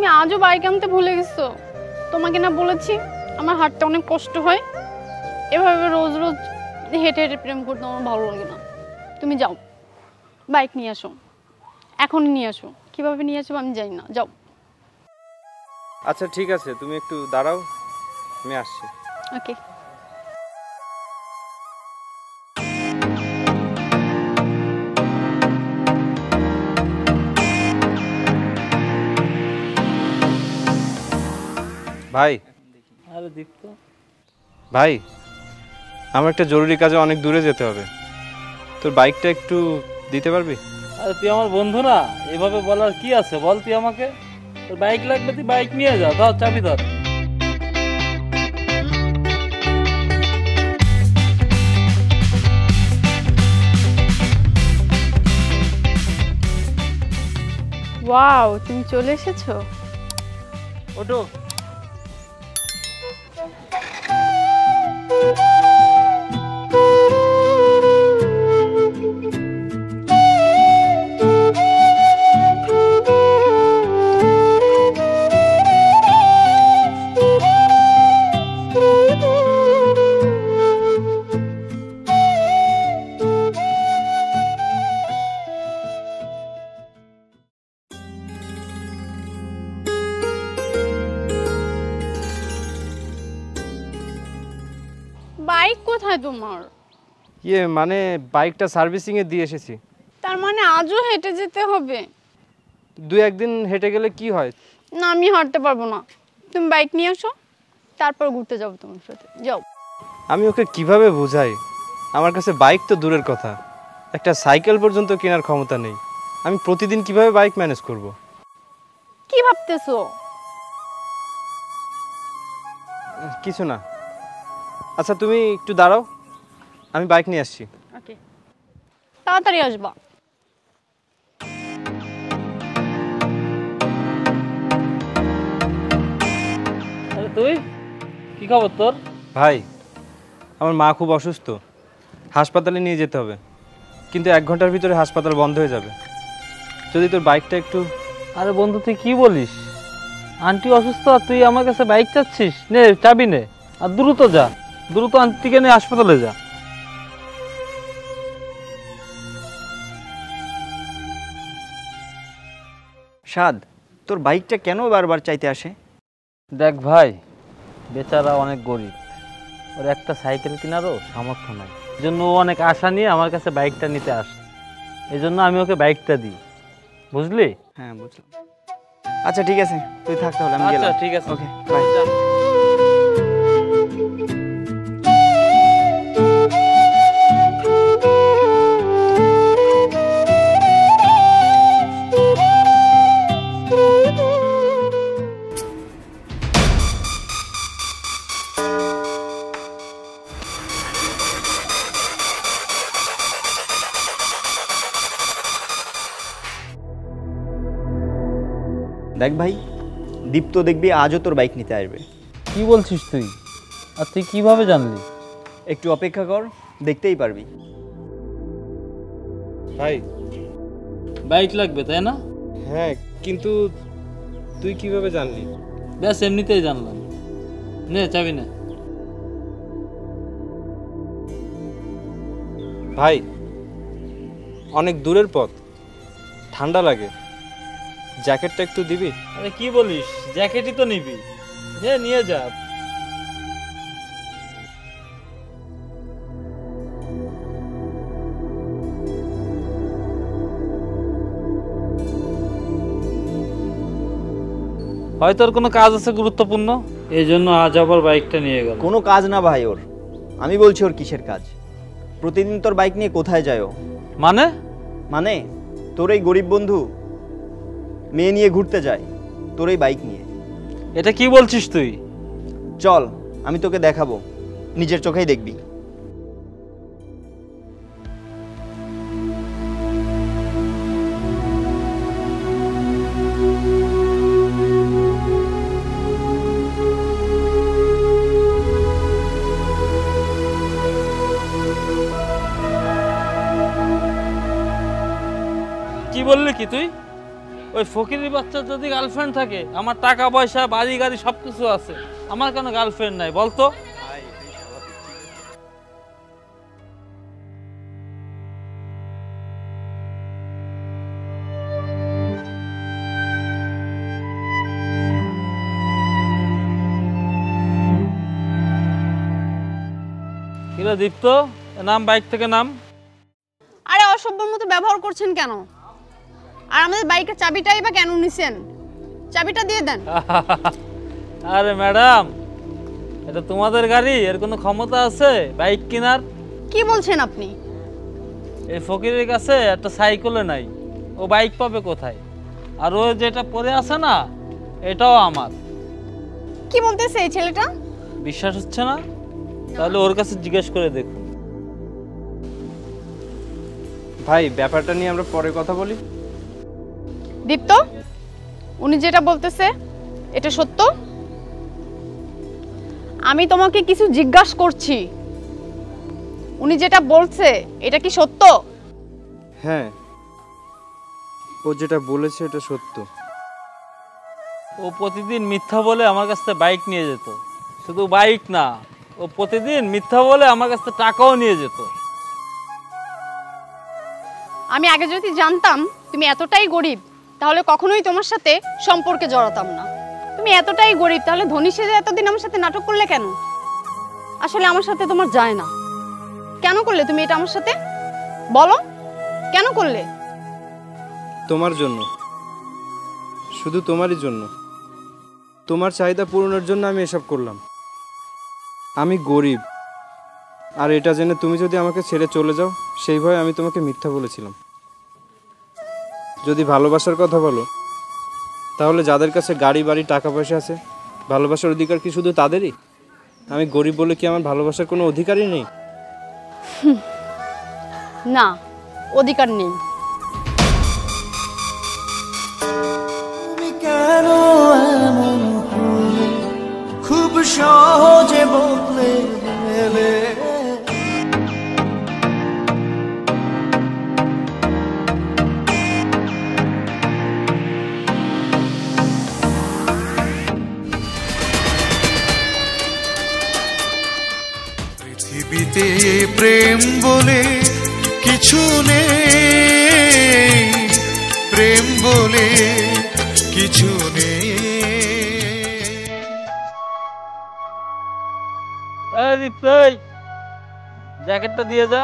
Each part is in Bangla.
তুমি আজও বাইক আনতে ভুলে গেছো? তোমাকে না বলেছি আমার হাঁটতে অনেক কষ্ট হয়, এভাবে রোজ রোজ হেঁটে হেঁটে প্রেম করতে আমার ভালো লাগে না। তুমি যাও বাইক নিয়ে আসো, এখনই নিয়ে আসো। কিভাবে নিয়ে আসবো আমি জানি না, যাও। আচ্ছা ঠিক আছে, তুমি একটু দাঁড়াও, আমি আসছি। ওকে। ভাই, আরে দীপ্ত ভাই আমার একটা জরুরি কাজে অনেক দূরে যেতে হবে, তোর বাইকটা একটু দিতে পারবি? আরে তুই আমার বন্ধু না, এভাবে বলার কি আছে বল। তুই আমাকে, তোর বাইক লাগবে তুই বাইক নিয়ে যা, ধর চাবি ধর। ওয়াও, তুমি চলে এসেছো। ওঠো। বাইক কোথায় তোমার? মানে বাইকটা সার্ভিসিং এ দিয়ে এসেছি। তার মানে আজও হেঁটে যেতে হবে? দু একদিন হেঁটে গেলে কি হয়? না, আমি হাঁটতে পারবো না। তুমি বাইক নিয়ে আসো, তারপর ঘুরতে যাবো তোমার সাথে, যাও। আমি ওকে কিভাবে বোঝাই? আমার কাছে বাইক তো দূরের কথা, একটা সাইকেল পর্যন্ত কেনার ক্ষমতা নেই। আমি প্রতিদিন কিভাবে বাইক ম্যানেজ করব? কি ভাবতেছো? কিছু না। আচ্ছা তুমি একটু দাঁড়াও, আমি বাইক নিয়ে আসছি। ওকে, তাড়াতাড়ি আসবা। আরে তুই, কি খবর তোর? ভাই, আমার মা খুব অসুস্থ, হাসপাতালে নিয়ে যেতে হবে, কিন্তু 1 ঘন্টার ভিতরে হাসপাতাল বন্ধ হয়ে যাবে। যদি তোর বাইকটা একটু... আরে বন্ধু তুই কি বলিস? আন্টি অসুস্থ আর তুই আমার কাছে বাইক চাচ্ছিস? নে চাবি নে, আর দ্রুত যা, দ্রুত আন্টিকে নিয়ে হাসপাতালে যা। সাদ, তোর বাইকটা কেন বারবার চাইতে আসে? দেখ ভাই, বেচারা অনেক গরিব, ওর একটা সাইকেল কেনারও সামর্থ্য নাই, এই জন্য ও অনেক আশা নিয়ে আমার কাছে বাইকটা নিতে আসে। এই জন্য আমি ওকে বাইকটা দিই, বুঝলি? হ্যাঁ বুঝলাম। আচ্ছা ঠিক আছে, তুই থাক তাহলে, আমি গেলাম। আচ্ছা ঠিক আছে, ওকে বাই। দেখ ভাই, দীপ্ত দেখবি আজও তোর বাইক নিতে আসবে। কি বলছিস তুই? আর তুই কিভাবে জানলি? একটু অপেক্ষা কর, দেখতেই পারবি। ভাই, বাইক লাগবে তাই না? হ্যাঁ, কিন্তু তুই কিভাবে জানলি? ব্যাস এমনিতেই জানলাম। নে চাবি নে। ভাই, অনেক দূরের পথ, ঠান্ডা লাগে, জ্যাকেটটা একটু দিবি? আরে কি বলিস, জ্যাকেটই তো নিবি, নে নিয়ে যা। হয়তো ওর কোনো কাজ আছে গুরুত্বপূর্ণ, এই জন্য আজ আবার বাইকটা নিয়ে গেল। কোনো কাজ না ভাই ওর, আমি বলছি ওর কিসের কাজ? প্রতিদিন তোর বাইক নিয়ে কোথায় যায় ও? মানে? মানে তোর এই গরিব বন্ধু মেয়ে নিয়ে ঘুরতে যায়, তোর এই বাইক নিয়ে। এটা কি বলছিস তুই? চল আমি তোকে দেখাবো, নিজের চোখেই দেখবি। কি বললি কি তুই? ওই ফকিরের বাচ্চার যদি গার্লফ্রেন্ড থাকে, আমার টাকা পয়সা বাড়ি গাড়ি সব কিছু আছে, আমার কেন গার্লফ্রেন্ড নাই বলতো? কিরা দীপ্ত, নাম বাইক থেকে নাম। আরে অসভ্যর মতো ব্যবহার করছেন কেন? আর আমাদের বাইকের চাবিটাই বা কেন নিছেন? চাবিটা দিয়ে দেন। আরে ম্যাডাম, এটা তোমাদের গাড়ি, এর কোনো ক্ষমতা আছে বাইক কেনার? কি বলছেন আপনি? এই ফকিরের কাছে একটা সাইকেলও নাই, ও বাইক পাবে কোথায়? আর ও যেটা পরে আছে না, এটাও আমার। কি বলতেছে এই ছেলেটা? বিশ্বাস হচ্ছে না? তাহলে ওর কাছে জিজ্ঞেস করে দেখুন। ভাই, ব্যাপারটা নিয়ে আমরা পরে কথা বলি। দীপ্ত, উনি যেটা বলতেছে এটা সত্য? আমি তোমাকে কিছু জিজ্ঞাসা করছি, উনি যেটা বলছে এটা কি সত্য? হ্যাঁ, ও যেটা বলেছে এটা সত্য। ও প্রতিদিন মিথ্যা বলে আমার কাছ থেকে বাইক নিয়ে যেত। শুধু বাইক না, ও প্রতিদিন মিথ্যা বলে আমার কাছ থেকে টাকাও নিয়ে যেত। আমি আগে যদি জানতাম তুমি এতটাই গরিব, তাহলে কখনোই তোমার সাথে সম্পর্কে জড়াতাম না। তুমি এতটাই গরিব, তাহলে ধনী সেজে এতদিন আমার সাথে নাটক করলে কেন? আসলে আমার সাথে তোমার যায় না। কেন করলে তুমি এটা আমার সাথে? বলো, কেন করলে? তোমার জন্য, শুধু তোমারই জন্য। তোমার চাহিদা পূরণের জন্য আমি এসব করলাম। আমি গরিব, আর এটা জেনে তুমি যদি আমাকে ছেড়ে চলে যাও, সেই ভয়ে আমি তোমাকে মিথ্যা বলেছিলাম। যদি ভালোবাসার কথা বলো, তাহলে যাদের কাছে গাড়ি বাড়ি টাকা পয়সা আছে, ভালোবাসার অধিকার কি শুধু তাদেরই? আমি গরিব বলে কি আমার ভালোবাসার কোনো অধিকারই নেই? না, অধিকার নেই। তুমি কেন এমন হলে, খুব সহজে বদলে গেলে। পৃথিবীতে প্রেম বলে কিছু নেই, প্রেম বলে কিছু নেই। এই দীপ্ত, জ্যাকেটটা দিয়ে যা।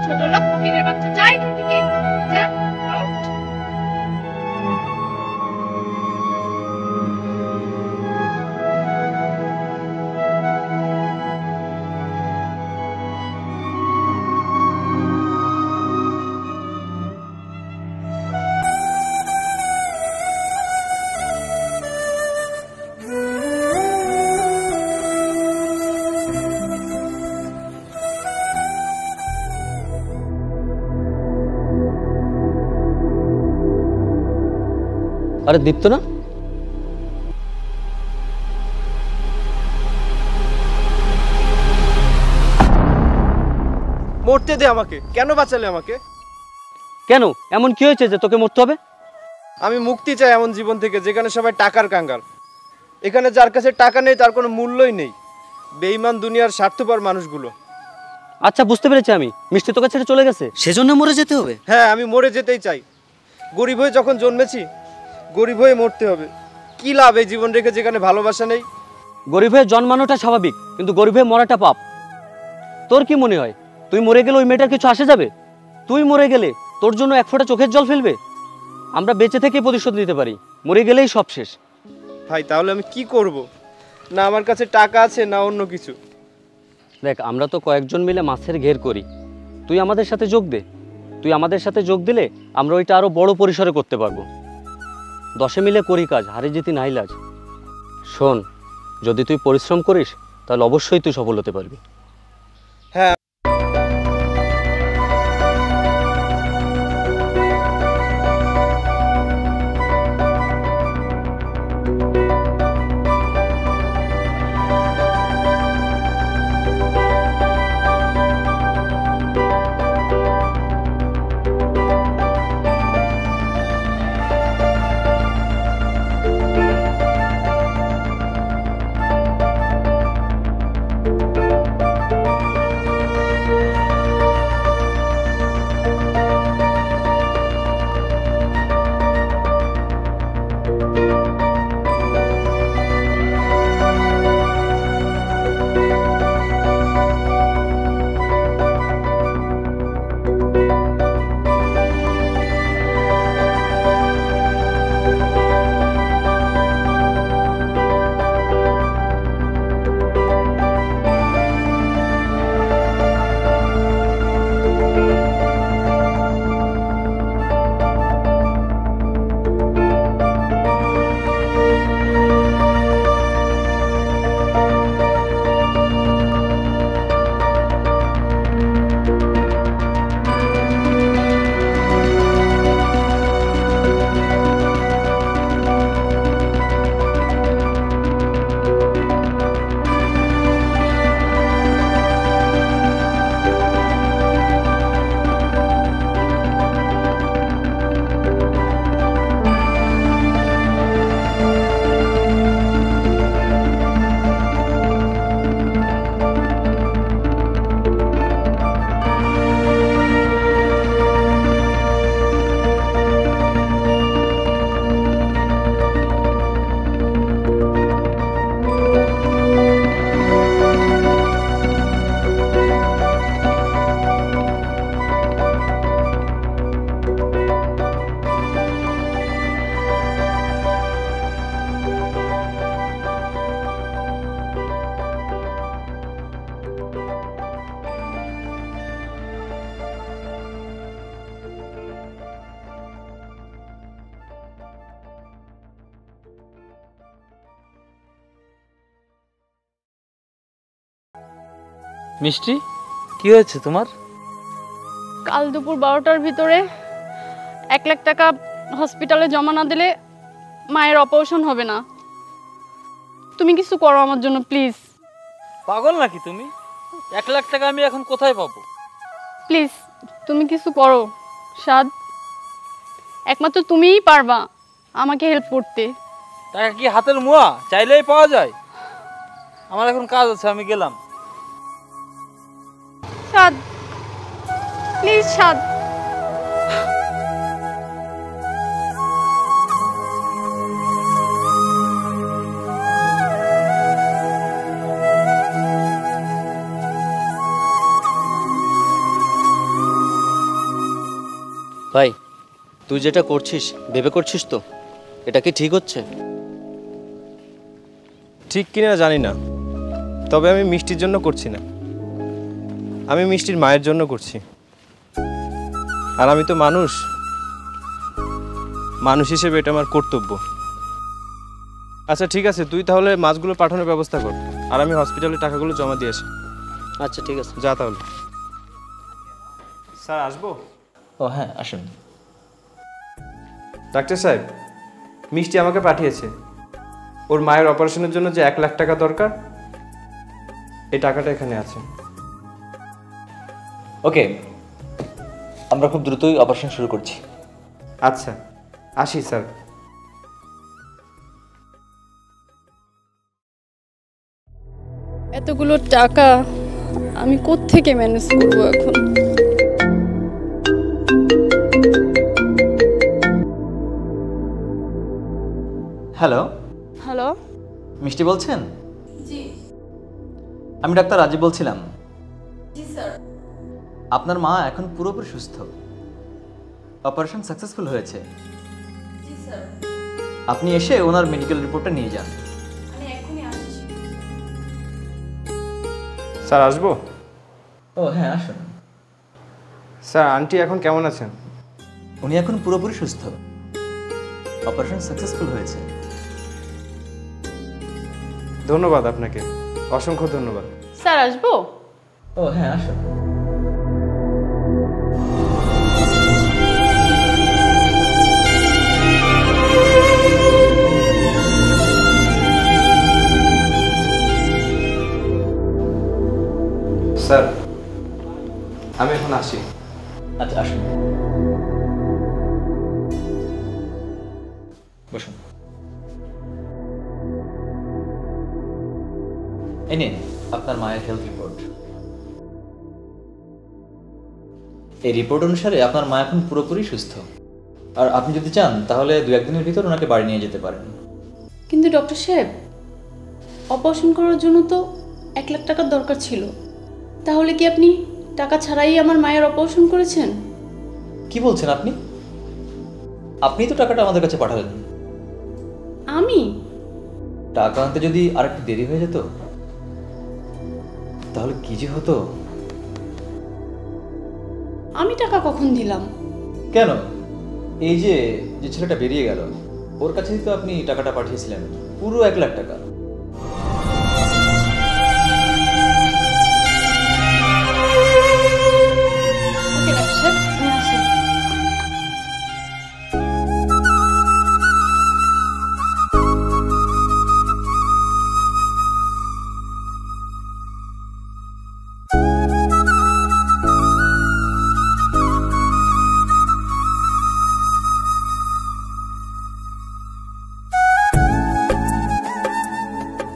ছোট লোক ফকিরের বাচ্চা, যাই দিকে যা। আরে দীপ্ত না? মরতে দে আমাকে। কেন বাঁচালে আমাকে? কেন, এমন কি হয়েছে যে তোকে মরতে হবে? আমি মুক্তি চাই এমন জীবন থেকে যেখানে সবাই টাকার কাঙ্গাল। এখানে যার কাছে টাকা নেই তার কোনো মূল্যই নেই। বেঈমান দুনিয়ার স্বার্থপর মানুষগুলো। আচ্ছা, বুঝতে পেরেছি আমি। মিষ্টি তোকে ছেড়ে চলে গেছে, সেজন্য মরে যেতে হবে? হ্যাঁ, আমি মরে যেতেই চাই। গরিব হয়ে যখন জন্মেছি, গরিব হয়ে মরতে হবে। কি লাভ এই জীবন রেখে যেখানে ভালোবাসা নেই? গরিব হয়ে জন্মানোটা স্বাভাবিক, কিন্তু গরিব হয়ে মরাটা পাপ। তোর কি মনে হয় তুই মরে গেলে ওই মেয়েটার কিছু আসে যাবে? তুই মরে গেলে তোর জন্য এক ফোঁটা চোখের জল ফেলবে? আমরা বেঁচে থেকে প্রতিশোধ নিতে পারি, মরে গেলেই সব শেষ। ভাই, তাহলে আমি কি করব? না আমার কাছে টাকা আছে, না অন্য কিছু। দেখ, আমরা তো কয়েকজন মিলে মাছের ঘের করি। তুই আমাদের সাথে যোগ দে। তুই আমাদের সাথে যোগ দিলে আমরা ওইটা আরো বড় পরিসরে করতে পারবো। 10 মিলে করি কাজ, হারে জিতি নাই লাজ। শোন, যদি তুই পরিশ্রম করিস তাহলে অবশ্যই তুই সফল হতে পারবি। হ্যাঁ। মিষ্টি, কি হয়েছে তোমার? কাল দুপুর 12টার ভিতরে 1 লাখ টাকা হসপিটালে জমা না দিলে মায়ের অপারেশন হবে না। তুমি কিছু করো আমার জন্য প্লিজ। পাগল নাকি তুমি? 1 লাখ টাকা আমি এখন কোথায় পাবো? প্লিজ তুমি কিছু করো সাদ, একমাত্র তুমিই পারবা আমাকে হেল্প করতে। টাকা কি হাতের মুয়া, চাইলেই পাওয়া যায়? আমার এখন কাজ আছে, আমি গেলাম। সাদ প্লিজ, সাদ। ভাই, তুই যেটা করছিস ভেবে করছিস তো? এটা কি ঠিক হচ্ছে? ঠিক কিনা জানি না, তবে আমি মিষ্টির জন্য করছি না, আমি মিষ্টির মায়ের জন্য করছি। আর আমি তো মানুষ, মানুষ হিসেবে এটা আমার কর্তব্য। আচ্ছা ঠিক আছে, তুই তাহলে মাছগুলো পাঠানোর ব্যবস্থা কর, আর আমি হসপিটালে টাকাগুলো জমা দিয়ে আসি। আচ্ছা ঠিক আছে, যা তাহলে। স্যার আসবো? ও হ্যাঁ, আসুন। ডাক্তার সাহেব, মিষ্টি আমাকে পাঠিয়েছে, ওর মায়ের অপারেশনের জন্য যে 1 লাখ টাকা দরকার, এই টাকাটা এখানে আছে। ওকে, আমরা খুব দ্রুতই অপারেশন শুরু করছি। আচ্ছা আসি স্যার। এতগুলো টাকা আমি কোত্থেকে ম্যানেজ করবো এখন? Hello, hello. মিষ্টি বলছেন? জি, আমি ডাক্তার রাজীব বলছিলাম। জি স্যার। আপনার মা এখন পুরোপুরি সুস্থ, অপারেশন সাকসেসফুল হয়েছে। জি স্যার। আপনি এসে ওনার মেডিকেল রিপোর্টটা নিয়ে যান। আমি এখনই আসছি। স্যার আসবো? ও হ্যাঁ, আসুন। স্যার আন্টি এখন কেমন আছেন? উনি এখন পুরোপুরি সুস্থ, অপারেশন সাকসেসফুল হয়েছে। ধন্যবাদ আপনাকে, অসংখ্য ধন্যবাদ। স্যার আসবো? ও হ্যাঁ, আসুন। স্যার আমি এখন আসি। আচ্ছা আসুন, বসুন। এই নিন আপনার মায়ের হেলথ রিপোর্ট। এই রিপোর্ট অনুসারে আপনার মা এখন পুরোপুরি সুস্থ, আর আপনি যদি চান তাহলে 2-1 দিনের ভিতর ওনাকে বাড়ি নিয়ে যেতে পারেন। কিন্তু ডক্টর সাহেব, অপারেশন করার জন্য তো 1 লাখ টাকার দরকার ছিল, তাহলে কি আপনি টাকা ছাড়াই আমার মায়ের অপারেশন করেছেন? কি বলছেন আপনি? আপনি তো টাকাটা আমাদের কাছে পাঠালেন। আমি? টাকা আনতে যদি আরেকটু দেরি হয়ে যেত তাহলে কি যে হতো। আমি টাকা কখন দিলাম? কেন, এই যে যে ছেলেটা বেরিয়ে গেল ওর কাছেই তো আপনি টাকাটা পাঠিয়েছিলেন, পুরো 1 লাখ টাকা। ওকে ডাক্তার সাহেব, আমি আসি।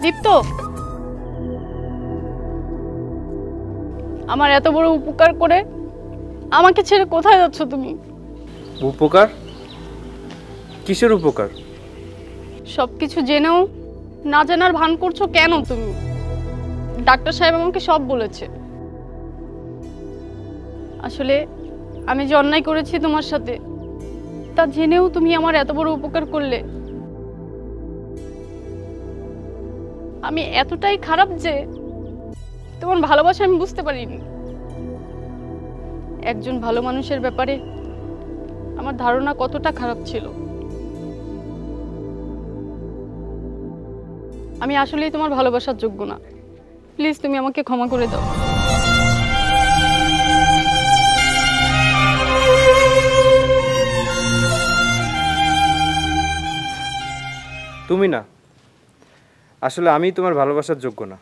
দীপ্ত, আমার এত বড় উপকার করে আমাকে ছেড়ে কোথায় যাচ্ছ তুমি? উপকার? কিসের উপকার? সবকিছু জেনেও না জানার ভান করছো কেন তুমি? ডাক্তার সাহেব আমাকে সব বলেছে। আসলে আমি যে অন্যায় করেছি তোমার সাথে, তা জেনেও তুমি আমার এত বড় উপকার করলে। আমি এতটাই খারাপ যে তোমার ভালোবাসা আমি বুঝতে পারিনি। একজন ভালো মানুষের ব্যাপারে আমার ধারণা কতটা খারাপ ছিল। আমি আসলেই তোমার ভালোবাসার যোগ্য না। প্লিজ তুমি আমাকে ক্ষমা করে দাও। তুমি না, আসলে আমি তোমার ভালোবাসার যোগ্য না।